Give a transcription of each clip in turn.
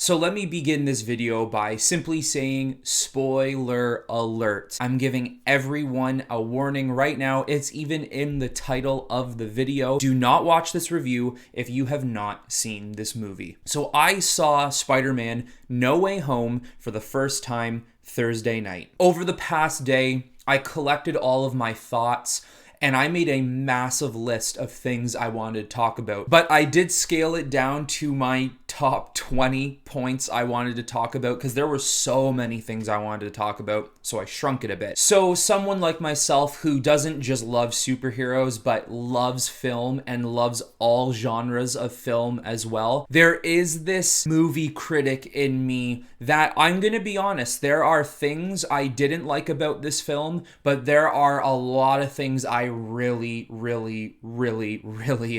So let me begin this video by simply saying spoiler alert. I'm giving everyone a warning right now. It's even in the title of the video. Do not watch this review if you have not seen this movie. So I saw Spider-Man No Way Home for the first time Thursday night. Over the past day, I collected all of my thoughts and I made a massive list of things I wanted to talk about. But I did scale it down to my top 20 points I wanted to talk about because there were so many things I wanted to talk about, so I shrunk it a bit. So someone like myself who doesn't just love superheroes but loves film and loves all genres of film as well, there is this movie critic in me that I'm gonna be honest, there are things I didn't like about this film, but there are a lot of things I really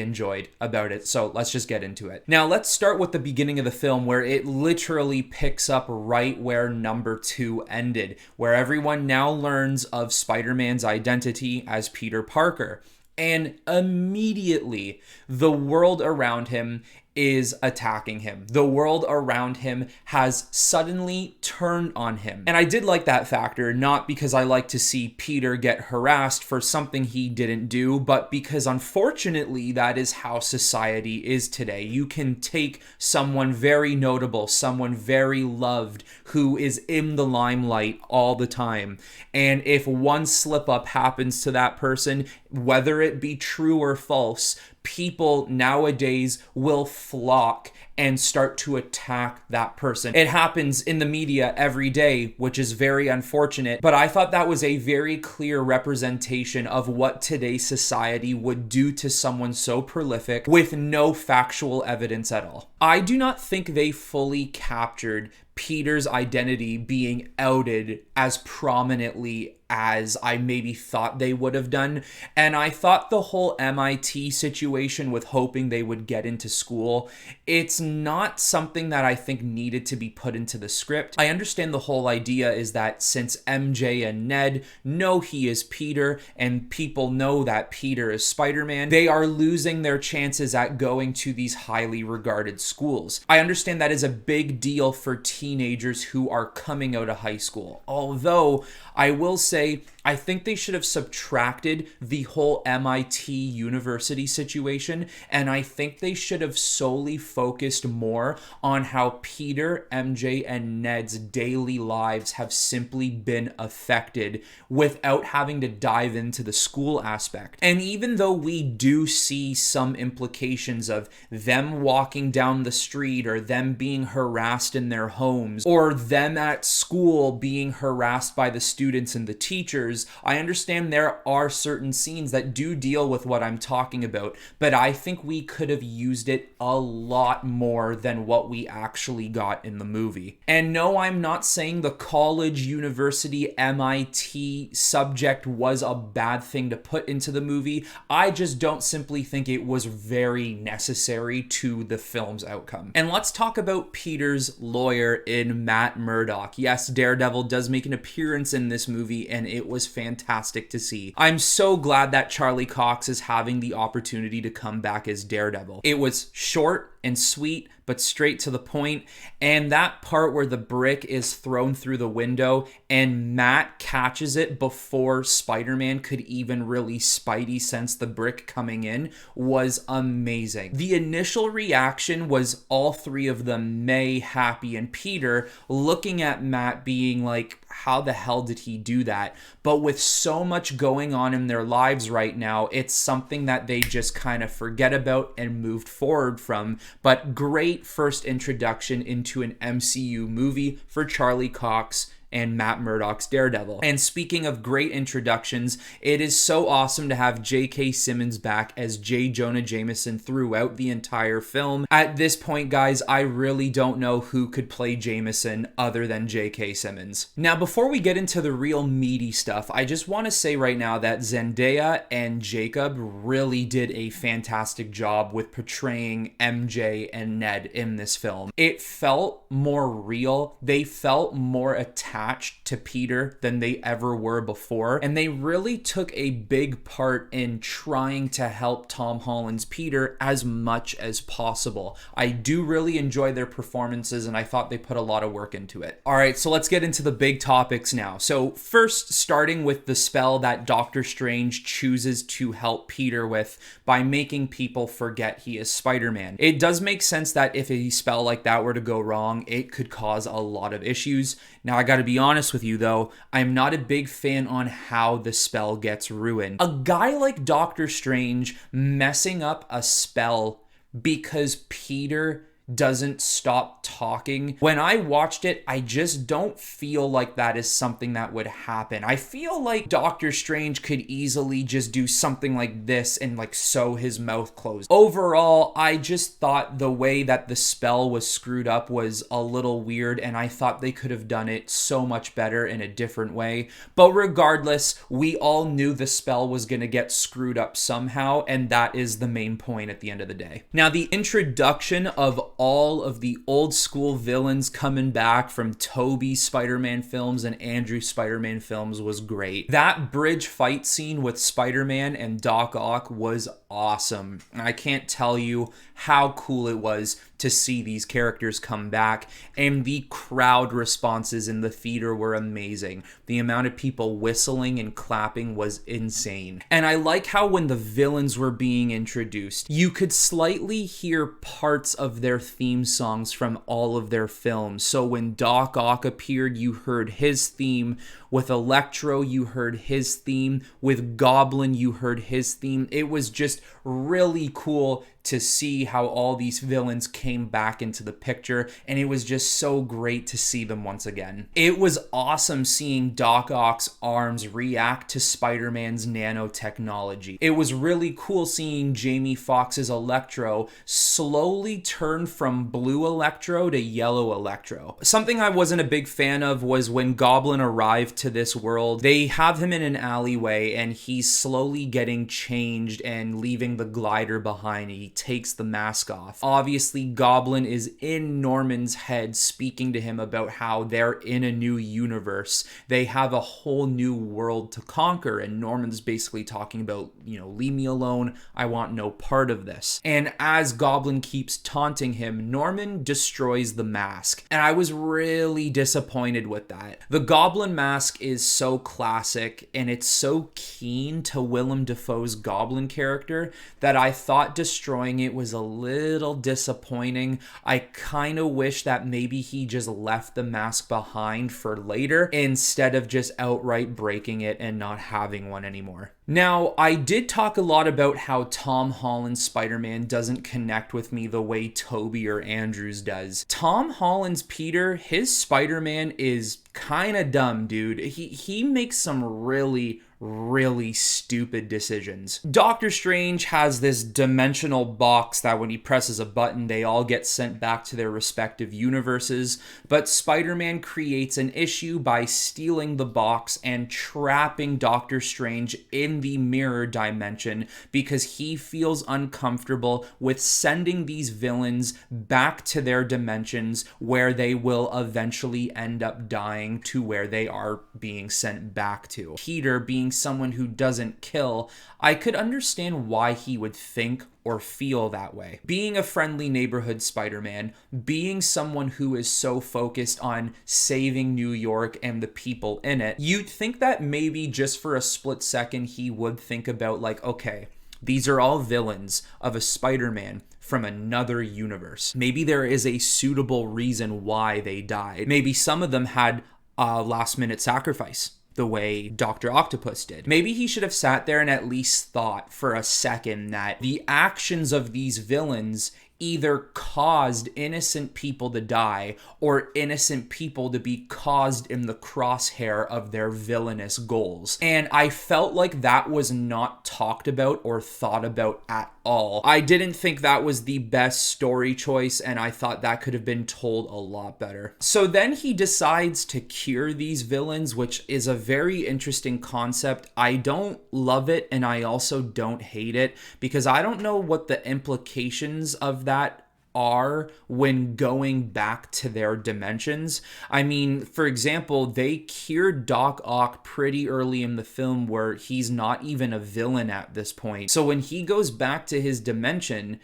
enjoyed about it. So let's just get into it. Now let's start with the beginning of the film where it literally picks up right where number 2 ended, where everyone now learns of Spider-Man's identity as Peter Parker. And immediately the world around him is attacking him. The world around him has suddenly turned on him. And I did like that factor, not because I like to see Peter get harassed for something he didn't do, but because unfortunately that is how society is today. You can take someone very notable, someone very loved, who is in the limelight all the time, and if one slip up happens to that person, whether it be true or false, people nowadays will flock and start to attack that person. It happens in the media every day, which is very unfortunate, but I thought that was a very clear representation of what today's society would do to someone so prolific with no factual evidence at all. I do not think they fully captured Peter's identity being outed as prominently as I maybe thought they would have done. And I thought the whole MIT situation with hoping they would get into school, it's not something that I think needed to be put into the script. I understand the whole idea is that since MJ and Ned know he is Peter and people know that Peter is Spider-Man, they are losing their chances at going to these highly regarded schools. I understand that is a big deal for teenagers who are coming out of high school. Although I will say, I think they should have subtracted the whole MIT university situation, and I think they should have solely focused more on how Peter, MJ, and Ned's daily lives have simply been affected without having to dive into the school aspect. And even though we do see some implications of them walking down the street or them being harassed in their homes or them at school being harassed by the students and the teachers, I understand there are certain scenes that do deal with what I'm talking about, but I think we could have used it a lot more than what we actually got in the movie. And no, I'm not saying the college, university, MIT subject was a bad thing to put into the movie. I just don't simply think it was very necessary to the film's outcome. And let's talk about Peter's lawyer in Matt Murdock. Yes, Daredevil does make an appearance in this movie, and it was fantastic to see. I'm so glad that Charlie Cox is having the opportunity to come back as Daredevil. It was short and sweet, but straight to the point. And that part where the brick is thrown through the window and Matt catches it before Spider-Man could even really Spidey sense the brick coming in was amazing. The initial reaction was all three of them, May, Happy, and Peter, looking at Matt being like, how the hell did he do that? But with so much going on in their lives right now, it's something that they just kind of forget about and moved forward from. But great first introduction into an MCU movie for Charlie Cox and Matt Murdock's Daredevil. And speaking of great introductions, it is so awesome to have J.K. Simmons back as J. Jonah Jameson throughout the entire film. At this point, guys, I really don't know who could play Jameson other than J.K. Simmons. Now, before we get into the real meaty stuff, I just want to say right now that Zendaya and Jacob really did a fantastic job with portraying MJ and Ned in this film. It felt more real. They felt more attached attached to Peter than they ever were before. And they really took a big part in trying to help Tom Holland's Peter as much as possible. I do really enjoy their performances, and I thought they put a lot of work into it. All right, so let's get into the big topics now. So first, starting with the spell that Doctor Strange chooses to help Peter with by making people forget he is Spider-Man. It does make sense that if a spell like that were to go wrong, it could cause a lot of issues. Now, I gotta be honest with you though, I'm not a big fan on how the spell gets ruined. A guy like Doctor Strange messing up a spell because Peter doesn't stop talking. When I watched it, I just don't feel like that is something that would happen. I feel like Doctor Strange could easily just do something like this and like sew his mouth closed. Overall, I just thought the way that the spell was screwed up was a little weird, and I thought they could have done it so much better in a different way. But regardless, we all knew the spell was going to get screwed up somehow, and that is the main point at the end of the day. Now, the introduction of all of the old school villains coming back from Tobey's Spider-Man films and Andrew's Spider-Man films was great. That bridge fight scene with Spider-Man and Doc Ock was awesome. And I can't tell you how cool it was to see these characters come back, and the crowd responses in the theater were amazing. The amount of people whistling and clapping was insane. And I like how when the villains were being introduced, you could slightly hear parts of their theme songs from all of their films. So when Doc Ock appeared, you heard his theme. With Electro, you heard his theme. With Goblin, you heard his theme. It was just really cool to see how all these villains came back into the picture, and it was just so great to see them once again. It was awesome seeing Doc Ock's arms react to Spider-Man's nanotechnology. It was really cool seeing Jamie Foxx's Electro slowly turn from blue Electro to yellow Electro. Something I wasn't a big fan of was when Goblin arrived to this world. They have him in an alleyway, and he's slowly getting changed and leaving the glider behind. He takes the mask off. Obviously, Goblin is in Norman's head speaking to him about how they're in a new universe. They have a whole new world to conquer, and Norman's basically talking about, leave me alone. I want no part of this. And as Goblin keeps taunting him, Norman destroys the mask. And I was really disappointed with that. The Goblin mask is so classic, and it's so keen to Willem Dafoe's Goblin character that I thought destroying it was a little disappointing. I kind of wish that maybe he just left the mask behind for later instead of just outright breaking it and not having one anymore. Now, I did talk a lot about how Tom Holland's Spider-Man doesn't connect with me the way Tobey or Andrews does. Tom Holland's Peter, his Spider-Man is kind of dumb, dude. He makes some really stupid decisions. Doctor Strange has this dimensional box that when he presses a button, they all get sent back to their respective universes, but Spider-Man creates an issue by stealing the box and trapping Doctor Strange in the mirror dimension because he feels uncomfortable with sending these villains back to their dimensions where they will eventually end up dying to where they are being sent back to. Peter, being someone who doesn't kill, I could understand why he would think or feel that way. Being a friendly neighborhood Spider-Man, being someone who is so focused on saving New York and the people in it, you'd think that maybe just for a split second he would think about like, okay, these are all villains of a Spider-Man from another universe. Maybe there is a suitable reason why they died. Maybe some of them had a last-minute sacrifice, the way Dr. Octopus did. Maybe he should have sat there and at least thought for a second that the actions of these villains either caused innocent people to die or innocent people to be caused in the crosshair of their villainous goals. And I felt like that was not talked about or thought about at all. I didn't think that was the best story choice, and I thought that could have been told a lot better. So then he decides to cure these villains, which is a very interesting concept. I don't love it, and I also don't hate it, because I don't know what the implications of that are when going back to their dimensions. I mean, for example, they cured Doc Ock pretty early in the film where he's not even a villain at this point. So when he goes back to his dimension,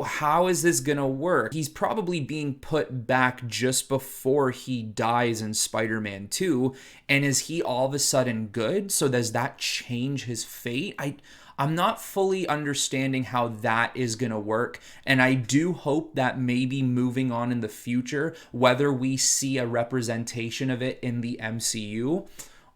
how is this gonna work? He's probably being put back just before he dies in Spider-Man 2, and is he all of a sudden good? So does that change his fate? I'm not fully understanding how that is going to work, and I do hope that maybe moving on in the future, whether we see a representation of it in the MCU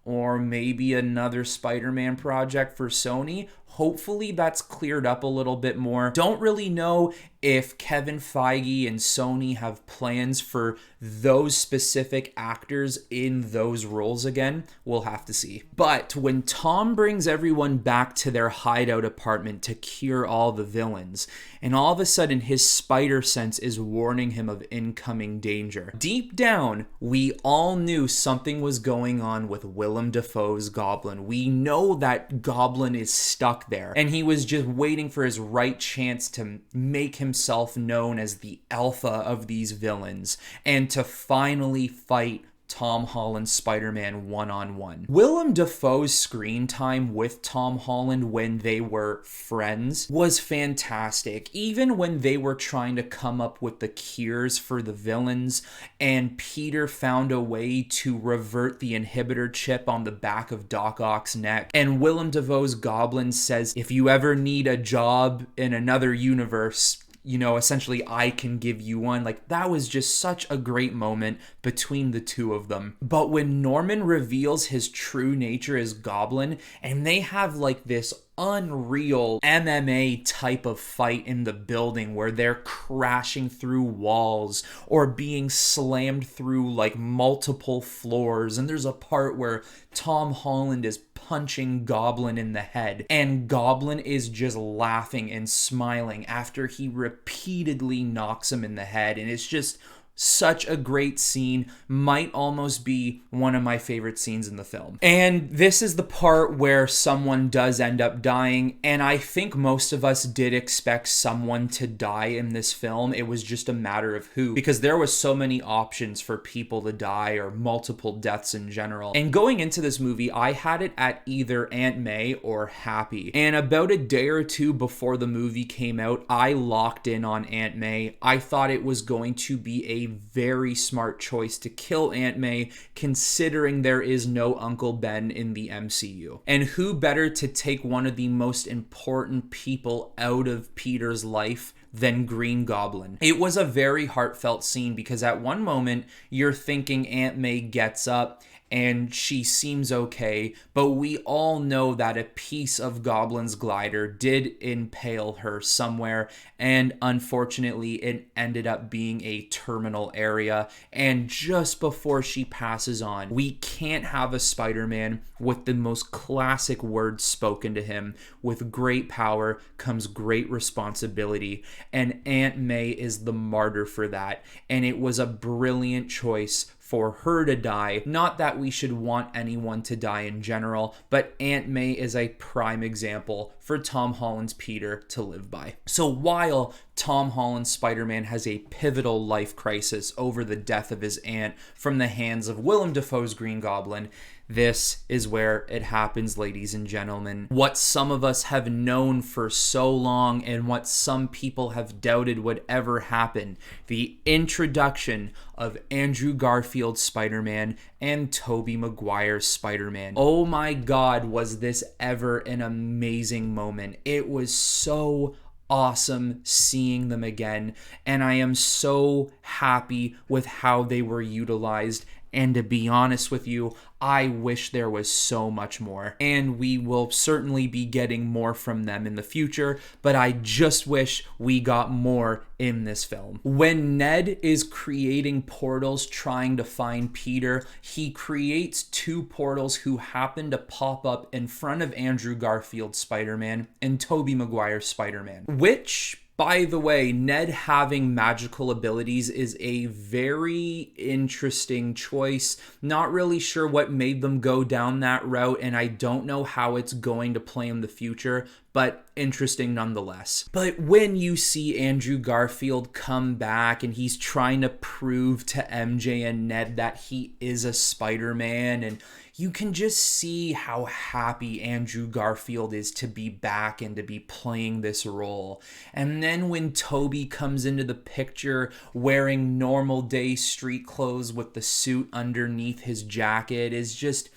or maybe another Spider-Man project for Sony, hopefully that's cleared up a little bit more. Don't really know if Kevin Feige and Sony have plans for those specific actors in those roles again. We'll have to see. But when Tom brings everyone back to their hideout apartment to cure all the villains, and all of a sudden his spider sense is warning him of incoming danger, deep down, we all knew something was going on with Willem Dafoe's Goblin. We know that Goblin is stuck there, and he was just waiting for his right chance to make himself known as the alpha of these villains and to finally fight Tom Holland's Spider-Man one-on-one. Willem Dafoe's screen time with Tom Holland when they were friends was fantastic. Even when they were trying to come up with the cures for the villains and Peter found a way to revert the inhibitor chip on the back of Doc Ock's neck, and Willem Dafoe's Goblin says, if you ever need a job in another universe, essentially I can give you one. Like, that was just such a great moment between the two of them. But when Norman reveals his true nature as Goblin, and they have like this unreal MMA type of fight in the building where they're crashing through walls or being slammed through like multiple floors, and there's a part where Tom Holland is punching Goblin in the head, and Goblin is just laughing and smiling after he repeatedly knocks him in the head, and it's just such a great scene. Might almost be one of my favorite scenes in the film. And this is the part where someone does end up dying, and I think most of us did expect someone to die in this film. It was just a matter of who, because there was so many options for people to die or multiple deaths in general. And going into this movie, I had it at either Aunt May or Happy. And about a day or two before the movie came out, I locked in on Aunt May. I thought it was going to be a very smart choice to kill Aunt May, considering there is no Uncle Ben in the MCU. And who better to take one of the most important people out of Peter's life than Green Goblin? It was a very heartfelt scene because at one moment you're thinking Aunt May gets up and she seems okay, but we all know that a piece of Goblin's glider did impale her somewhere, and unfortunately it ended up being a terminal area. And just before she passes on, we can't have a Spider-Man with the most classic words spoken to him: with great power comes great responsibility, and Aunt May is the martyr for that. And it was a brilliant choice for her to die. Not that we should want anyone to die in general, but Aunt May is a prime example for Tom Holland's Peter to live by. So while Tom Holland's Spider-Man has a pivotal life crisis over the death of his aunt from the hands of Willem Dafoe's Green Goblin, this is where it happens, ladies and gentlemen. What some of us have known for so long and what some people have doubted would ever happen: the introduction of Andrew Garfield's Spider-Man and Tobey Maguire's Spider-Man. Oh my God, was this ever an amazing moment. It was so awesome seeing them again, and I am so happy with how they were utilized. And to be honest with you, I wish there was so much more. And we will certainly be getting more from them in the future, but I just wish we got more in this film. When Ned is creating portals trying to find Peter, he creates two portals who happen to pop up in front of Andrew Garfield's Spider-Man and Tobey Maguire's Spider-Man, which, by the way, Ned having magical abilities is a very interesting choice. Not really sure what made them go down that route, and I don't know how it's going to play in the future, but interesting nonetheless. But when you see Andrew Garfield come back and he's trying to prove to MJ and Ned that he is a Spider-Man, and you can just see how happy Andrew Garfield is to be back and to be playing this role. And then when Tobey comes into the picture wearing normal day street clothes with the suit underneath his jacket is just...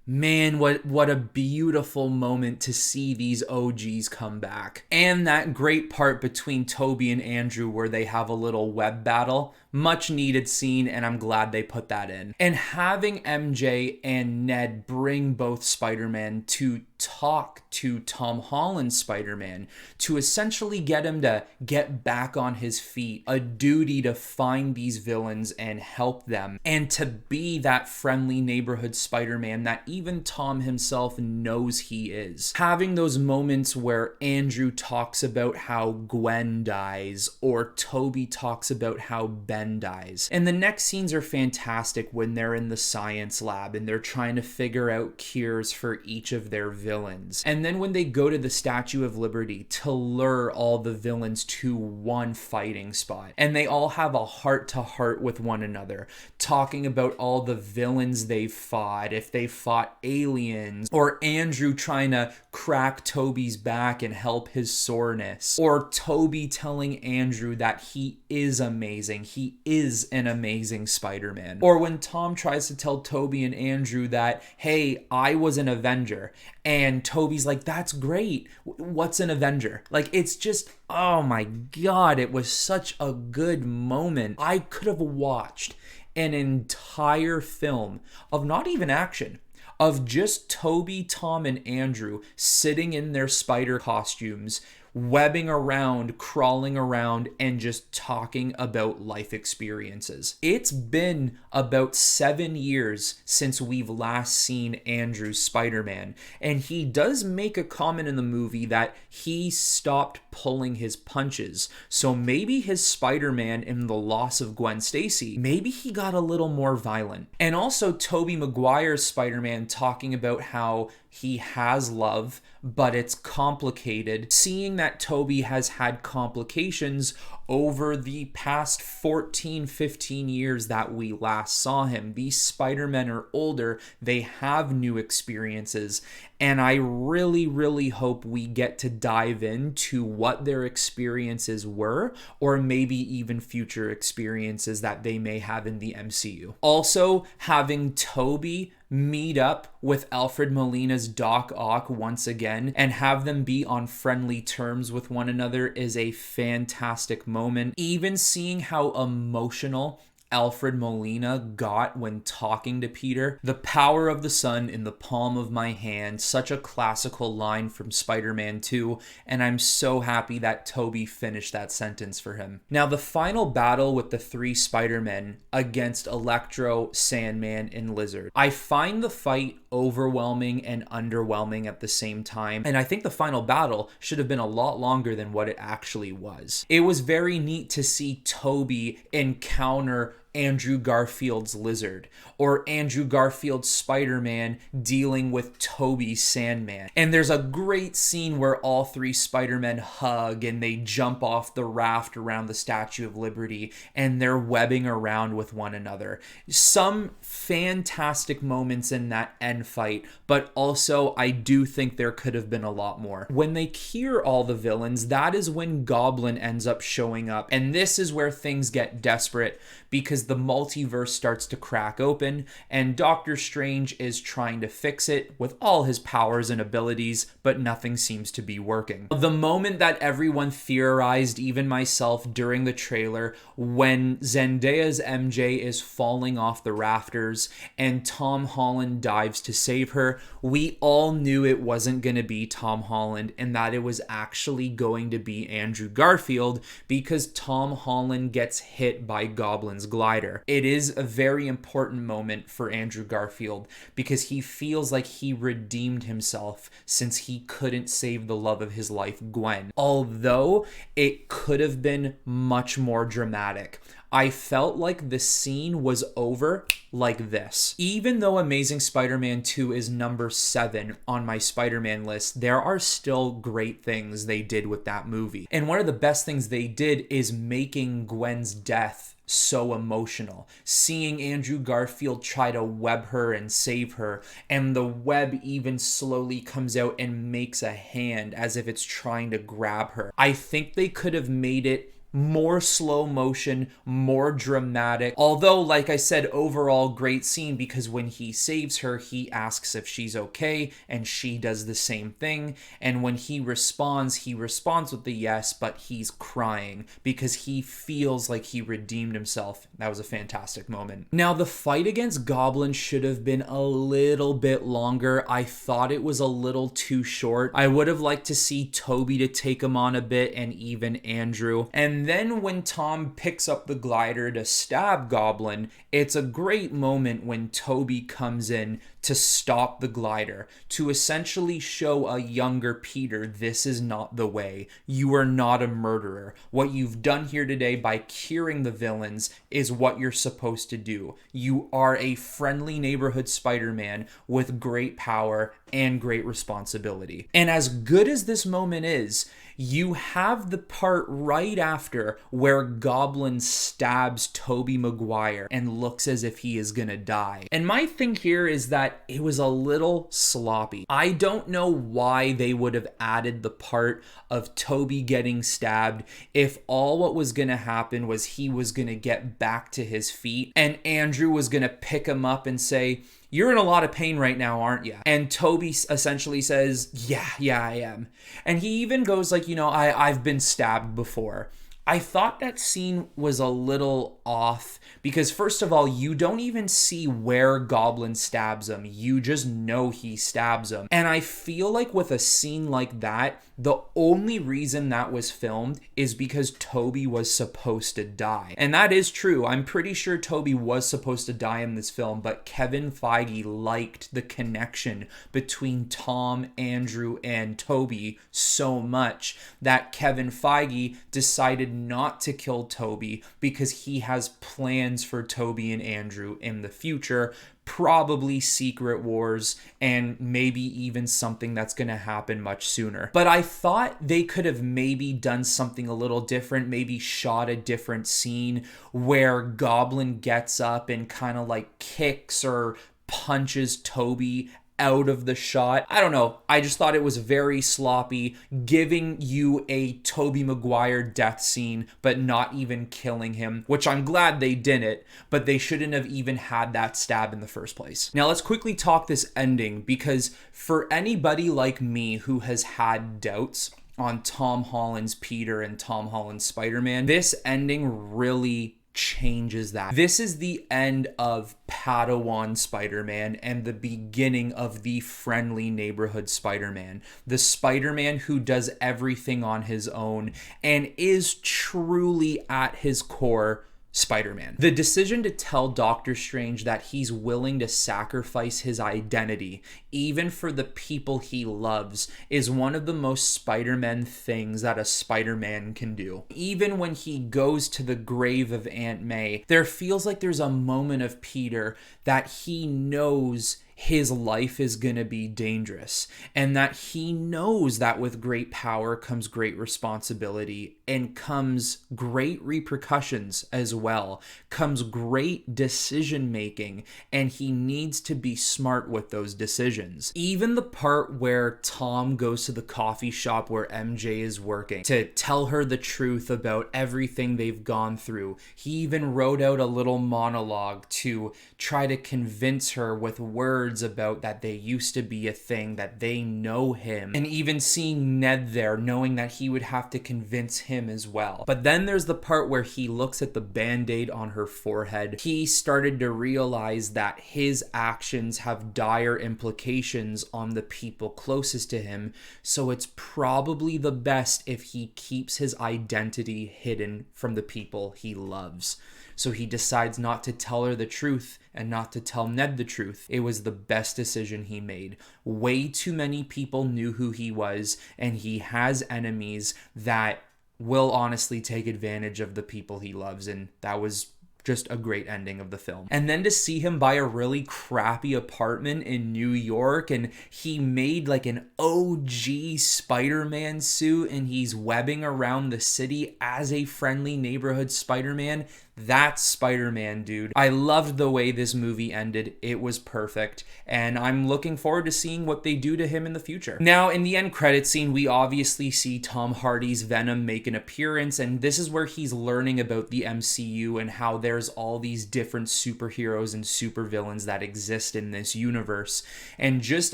man, what a beautiful moment to see these OGs come back. And that great part between Tobey and Andrew where they have a little web battle. Much needed scene, and I'm glad they put that in. And having MJ and Ned bring both Spider-Man to talk to Tom Holland's Spider-Man to essentially get him to get back on his feet, a duty to find these villains and help them, and to be that friendly neighborhood Spider-Man that even Tom himself knows he is. Having those moments where Andrew talks about how Gwen dies, or Tobey talks about how Ben dies. And the next scenes are fantastic when they're in the science lab and they're trying to figure out cures for each of their villains. And then when they go to the Statue of Liberty to lure all the villains to one fighting spot, and they all have a heart-to-heart with one another, talking about all the villains they've fought, if they fought aliens, or Andrew trying to crack Tobey's back and help his soreness, or Tobey telling Andrew that he is amazing, he is an amazing Spider-Man, or when Tom tries to tell Tobey and Andrew that, hey, I was an Avenger, and Tobey's like, that's great, what's an Avenger? Like, it's just, oh my god, it was such a good moment. I could have watched an entire film of not even action, of just Tobey, Tom, and Andrew sitting in their spider costumes, webbing around, crawling around, and just talking about life experiences. It's been about 7 years since we've last seen Andrew's Spider-Man, and he does make a comment in the movie that he stopped pulling his punches. So maybe his Spider-Man in the loss of Gwen Stacy, maybe he got a little more violent. And also Tobey Maguire's Spider-Man talking about how he has love, but it's complicated. Seeing that Tobey has had complications over the past 14, 15 years that we last saw him. These Spider-Men are older, they have new experiences, and I really, really hope we get to dive into what their experiences were, or maybe even future experiences that they may have in the MCU. Also, having Tobey meet up with Alfred Molina's Doc Ock once again and have them be on friendly terms with one another is a fantastic moment. Even seeing how emotional Alfred Molina got when talking to Peter. The power of the sun in the palm of my hand, such a classical line from Spider-Man 2, and I'm so happy that Tobey finished that sentence for him. Now, the final battle with the three Spider-Men against Electro, Sandman, and Lizard. I find the fight overwhelming and underwhelming at the same time, and I think the final battle should have been a lot longer than what it actually was. It was very neat to see Tobey encounter Andrew Garfield's Lizard, or Andrew Garfield's Spider-Man dealing with Tobey's Sandman. And there's a great scene where all three Spider-Men hug and they jump off the raft around the Statue of Liberty and they're webbing around with one another. Some fantastic moments in that end fight, but also I do think there could have been a lot more. When they cure all the villains, that is when Goblin ends up showing up, and this is where things get desperate because the multiverse starts to crack open and Doctor Strange is trying to fix it with all his powers and abilities, but nothing seems to be working. The moment that everyone theorized, even myself during the trailer, when Zendaya's MJ is falling off the rafters and Tom Holland dives to save her, we all knew it wasn't going to be Tom Holland and that it was actually going to be Andrew Garfield because Tom Holland gets hit by Goblin's glider. glider. It is a very important moment for Andrew Garfield because he feels like he redeemed himself since he couldn't save the love of his life, Gwen. Although it could have been much more dramatic. I felt like the scene was over like this. Even though Amazing Spider-Man 2 is number 7 on my Spider-Man list, there are still great things they did with that movie. And one of the best things they did is making Gwen's death so emotional. Seeing Andrew Garfield try to web her and save her, and the web even slowly comes out and makes a hand as if it's trying to grab her. I think they could have made it more slow motion, more dramatic. Although, like I said, overall great scene because when he saves her, he asks if she's okay and she does the same thing. And when he responds with the yes, but he's crying because he feels like he redeemed himself. That was a fantastic moment. Now, the fight against Goblin should have been a little bit longer. I thought it was a little too short. I would have liked to see Toby to take him on a bit and even Andrew. And then when Tom picks up the glider to stab Goblin, it's a great moment when Toby comes in to stop the glider, to essentially show a younger Peter, this is not the way. You are not a murderer. What you've done here today by curing the villains is what you're supposed to do. You are a friendly neighborhood Spider-Man with great power and great responsibility. And as good as this moment is, you have the part right after where Goblin stabs Tobey Maguire and looks as if he is gonna die. And my thing here is that it was a little sloppy. I don't know why they would have added the part of Tobey getting stabbed if all what was gonna happen was he was gonna get back to his feet and Andrew was gonna pick him up and say, you're in a lot of pain right now, aren't you? And Toby essentially says, yeah, I am. And he even goes like, I've been stabbed before. I thought that scene was a little off because first of all, you don't even see where Goblin stabs him. You just know he stabs him. And I feel like with a scene like that, the only reason that was filmed is because Toby was supposed to die. And that is true. I'm pretty sure Toby was supposed to die in this film, but Kevin Feige liked the connection between Tom, Andrew, and Toby so much that Kevin Feige decided not to kill Toby because he has plans for Toby and Andrew in the future. Probably Secret Wars, and maybe even something that's going to happen much sooner. But I thought they could have maybe done something a little different, maybe shot a different scene where Goblin gets up and kind of like kicks or punches Toby out of the shot. I don't know. I just thought it was very sloppy, giving you a Tobey Maguire death scene, but not even killing him, which I'm glad they didn't, but they shouldn't have even had that stab in the first place. Now let's quickly talk this ending, because for anybody like me who has had doubts on Tom Holland's Peter and Tom Holland's Spider-Man, this ending really changes that. This is the end of Padawan Spider-Man and the beginning of the friendly neighborhood Spider-Man. The Spider-Man who does everything on his own and is truly at his core Spider-Man. The decision to tell Doctor Strange that he's willing to sacrifice his identity, even for the people he loves, is one of the most Spider-Man things that a Spider-Man can do. Even when he goes to the grave of Aunt May, there feels like there's a moment of Peter that he knows his life is going to be dangerous, and that he knows that with great power comes great responsibility and comes great repercussions as well, comes great decision making, and he needs to be smart with those decisions. Even the part where Tom goes to the coffee shop where MJ is working to tell her the truth about everything they've gone through, he even wrote out a little monologue to try to convince her with words words about that they used to be a thing, that they know him, and even seeing Ned there, knowing that he would have to convince him as well. But then there's the part where he looks at the band-aid on her forehead. He started to realize that his actions have dire implications on the people closest to him, so it's probably the best if he keeps his identity hidden from the people he loves. So he decides not to tell her the truth and not to tell Ned the truth. It was the best decision he made. Way too many people knew who he was, and he has enemies that will honestly take advantage of the people he loves, and that was just a great ending of the film. And then to see him buy a really crappy apartment in New York, and he made like an OG Spider-Man suit, and he's webbing around the city as a friendly neighborhood Spider-Man. That's Spider-Man, dude. I loved the way this movie ended. It was perfect, and I'm looking forward to seeing what they do to him in the future. Now, in the end credit scene, we obviously see Tom Hardy's Venom make an appearance, and this is where he's learning about the MCU and how there's all these different superheroes and supervillains that exist in this universe. And just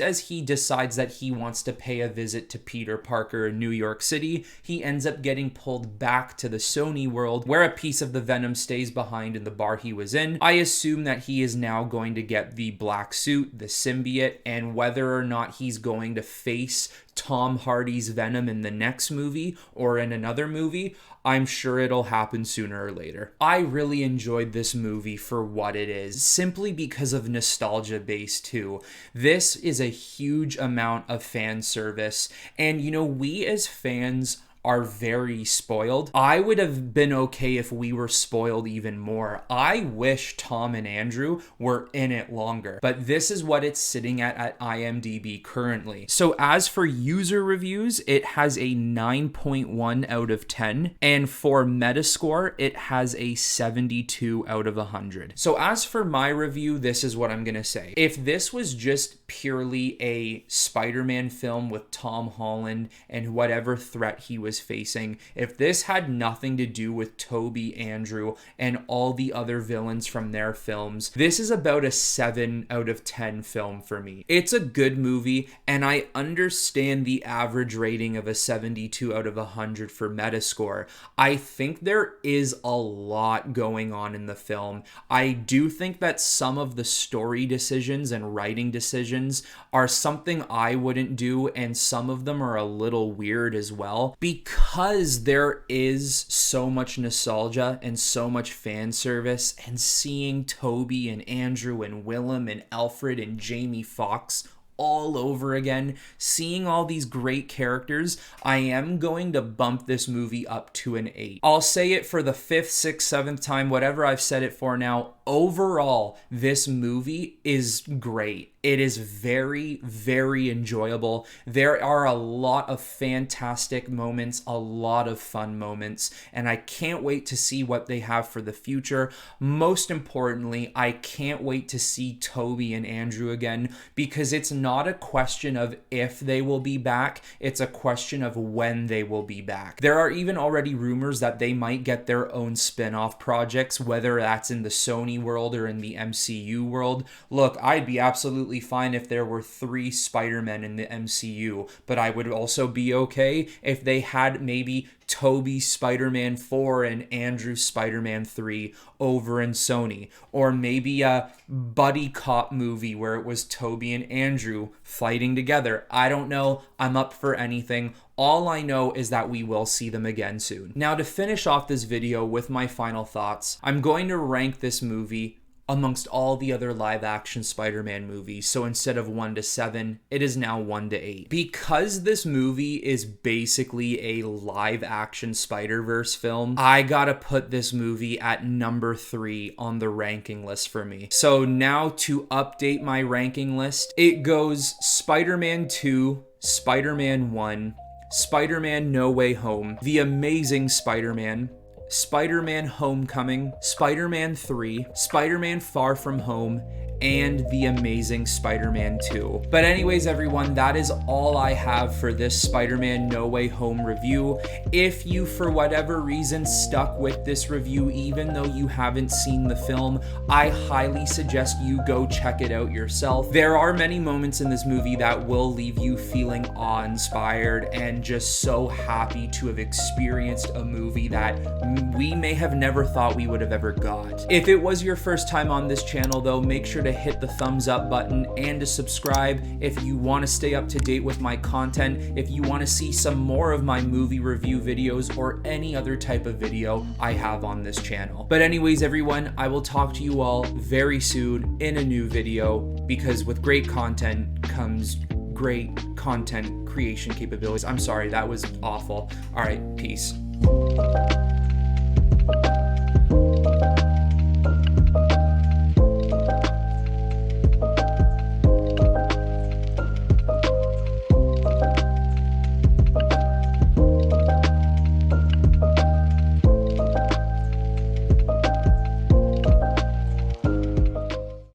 as he decides that he wants to pay a visit to Peter Parker in New York City, he ends up getting pulled back to the Sony world, where a piece of the Venom stays behind in the bar he was in. I assume that he is now going to get the black suit, the symbiote, and whether or not he's going to face Tom Hardy's Venom in the next movie or in another movie, I'm sure it'll happen sooner or later. I really enjoyed this movie for what it is, simply because of nostalgia base too. This is a huge amount of fan service, and you know, we as fans are very spoiled. I would have been okay if we were spoiled even more. I wish Tom and Andrew were in it longer, but this is what it's sitting at IMDb currently. So as for user reviews, it has a 9.1 out of 10, and for Metascore, it has a 72 out of 100. So as for my review, this is what I'm gonna say. If this was just purely a Spider-Man film with Tom Holland and whatever threat he was facing, if this had nothing to do with Toby, Andrew, and all the other villains from their films, this is about a 7 out of 10 film for me. It's a good movie, and I understand the average rating of a 72 out of 100 for Metascore. I think there is a lot going on in the film. I do think that some of the story decisions and writing decisions are something I wouldn't do, and some of them are a little weird as well, because there is so much nostalgia and so much fan service, and seeing Toby and Andrew and Willem and Alfred and Jamie Foxx all over again, seeing all these great characters, I am going to bump this movie up to an 8. I'll say it for the 5th, 6th, 7th time, whatever I've said it for now. Overall, this movie is great. It is very, very enjoyable. There are a lot of fantastic moments, a lot of fun moments, and I can't wait to see what they have for the future. Most importantly, I can't wait to see Toby and Andrew again, because it's not a question of if they will be back, it's a question of when they will be back. There are even already rumors that they might get their own spin-off projects, whether that's in the Sony world or in the MCU world. Look, I'd be absolutely fine if there were 3 Spider-Men in the MCU, but I would also be okay if they had maybe Toby Spider-Man 4 and Andrew Spider-Man 3 over in Sony, or maybe a buddy cop movie where it was Toby and Andrew fighting together. I don't know. I'm up for anything. All I know is that we will see them again soon. Now, to finish off this video with my final thoughts, I'm going to rank this movie amongst all the other live-action Spider-Man movies. So instead of 1 to 7, it is now 1 to 8. Because this movie is basically a live-action Spider-Verse film, I gotta put this movie at number 3 on the ranking list for me. So now to update my ranking list, it goes Spider-Man 2, Spider-Man 1, Spider-Man No Way Home, The Amazing Spider-Man, Spider-Man Homecoming, Spider-Man 3, Spider-Man Far From Home, and The Amazing Spider-Man 2. But anyways, everyone, that is all I have for this Spider-Man No Way Home review. If you, for whatever reason, stuck with this review, even though you haven't seen the film, I highly suggest you go check it out yourself. There are many moments in this movie that will leave you feeling awe-inspired and just so happy to have experienced a movie that we may have never thought we would have ever got. If it was your first time on this channel though, make sure to hit the thumbs up button and to subscribe if you want to stay up to date with my content, if you want to see some more of my movie review videos or any other type of video I have on this channel. But anyways, everyone, I will talk to you all very soon in a new video, because with great content comes great content creation capabilities. I'm sorry, that was awful. All right, peace.